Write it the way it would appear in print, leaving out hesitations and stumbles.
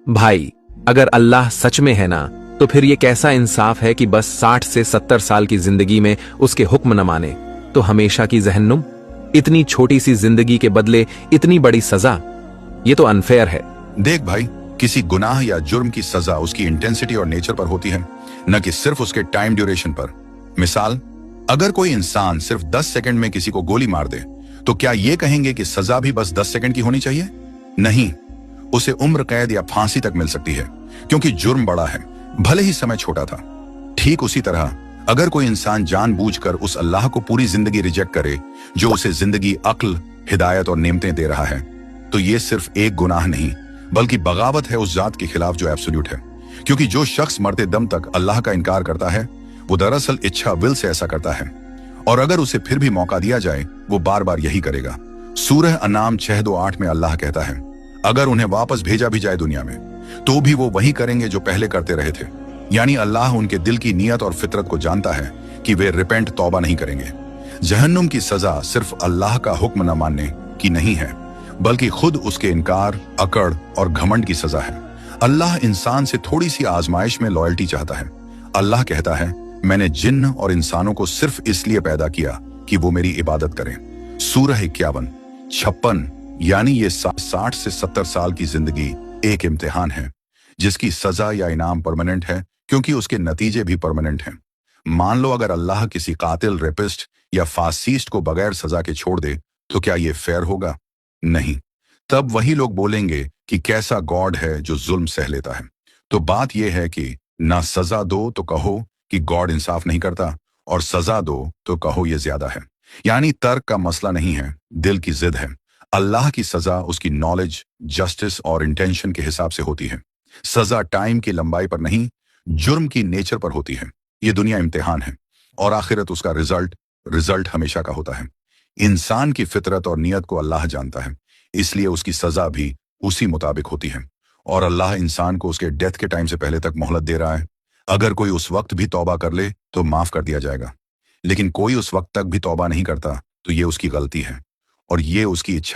भाई, अगर अल्लाह सच में है ना, तो फिर ये कैसा इंसाफ है कि बस 60 से 70 साल की जिंदगी में उसके हुक्म न माने तो हमेशा की जहन्नुम। इतनी छोटी सी जिंदगी के बदले इतनी बड़ी सजा, ये तो अनफेयर है। देख भाई, किसी गुनाह या जुर्म की सजा उसकी इंटेंसिटी और नेचर पर होती है, न कि सिर्फ उसके टाइम ड्यूरेशन पर। मिसाल, अगर कोई इंसान सिर्फ 10 सेकंड में किसी को गोली मार दे, तो क्या ये कहेंगे कि सजा भी बस 10 सेकंड की होनी चाहिए? नहीं, उसे उम्र कैद या फांसी तक मिल सकती है, क्योंकि जुर्म बड़ा है, भले ही समय छोटा था। ठीक उसी तरह अगर कोई इंसान जानबूझकर उस अल्लाह को पूरी जिंदगी रिजेक्ट करे जो उसे जिंदगी, अक्ल, हिदायत और नेमतें दे रहा है, तो ये सिर्फ एक गुनाह नहीं बल्कि बगावत है उस जात के खिलाफ जो एब्सोल्यूट है। क्योंकि जो शख्स मरते दम तक अल्लाह का इनकार करता है, वो दरअसल इच्छा विल से ऐसा करता है, और अगर उसे फिर भी मौका दिया जाए, वो बार बार यही करेगा। सूरह अनाम 6:2-8 में अल्लाह कहता है, अगर उन्हें वापस भेजा भी जाए दुनिया में, तो भी वो वही करेंगे जो पहले करते रहे थे। यानी अल्लाह उनके दिल की नीयत और फितरत को जानता है कि वे रिपेंट, तौबा नहीं करेंगे। जहन्नुम की सजा सिर्फ अल्लाह का हुक्म न मानने की नहीं है, बल्कि खुद उसके इनकार, अकड़ और घमंड की सजा है। अल्लाह इंसान से थोड़ी सी आजमाइश में लॉयल्टी चाहता है। अल्लाह कहता है, मैंने जिन्न और इंसानों को सिर्फ इसलिए पैदा किया कि वो मेरी इबादत करें। सूरह 51-56। यानी ये 60 से 70 साल की जिंदगी एक इम्तिहान है, जिसकी सजा या इनाम परमानेंट है, क्योंकि उसके नतीजे भी परमानेंट हैं। मान लो अगर अल्लाह किसी कातिल, रेपिस्ट या फासिस्ट को बगैर सजा के छोड़ दे, तो क्या ये फेयर होगा? नहीं। तब वही लोग बोलेंगे कि कैसा गॉड है जो जुल्म सह लेता है। तो बात यह है कि ना सजा दो तो कहो कि गॉड इंसाफ नहीं करता, और सजा दो तो कहो ये ज्यादा है। यानी तर्क का मसला नहीं है, दिल की जिद है। अल्लाह की सजा उसकी नॉलेज, जस्टिस और इंटेंशन के हिसाब से होती है। सजा टाइम की लंबाई पर नहीं, जुर्म की नेचर पर होती है। ये दुनिया इम्तिहान है, और आखिरत उसका रिजल्ट हमेशा का होता है। इंसान की फितरत और नियत को अल्लाह जानता है, इसलिए उसकी सजा भी उसी मुताबिक होती है। और अल्लाह इंसान को उसके डेथ के टाइम से पहले तक मोहलत दे रहा है। अगर कोई उस वक्त भी तौबा कर ले तो माफ कर दिया जाएगा, लेकिन कोई उस वक्त तक भी तौबा नहीं करता तो ये उसकी गलती है, और ये उसकी इच्छा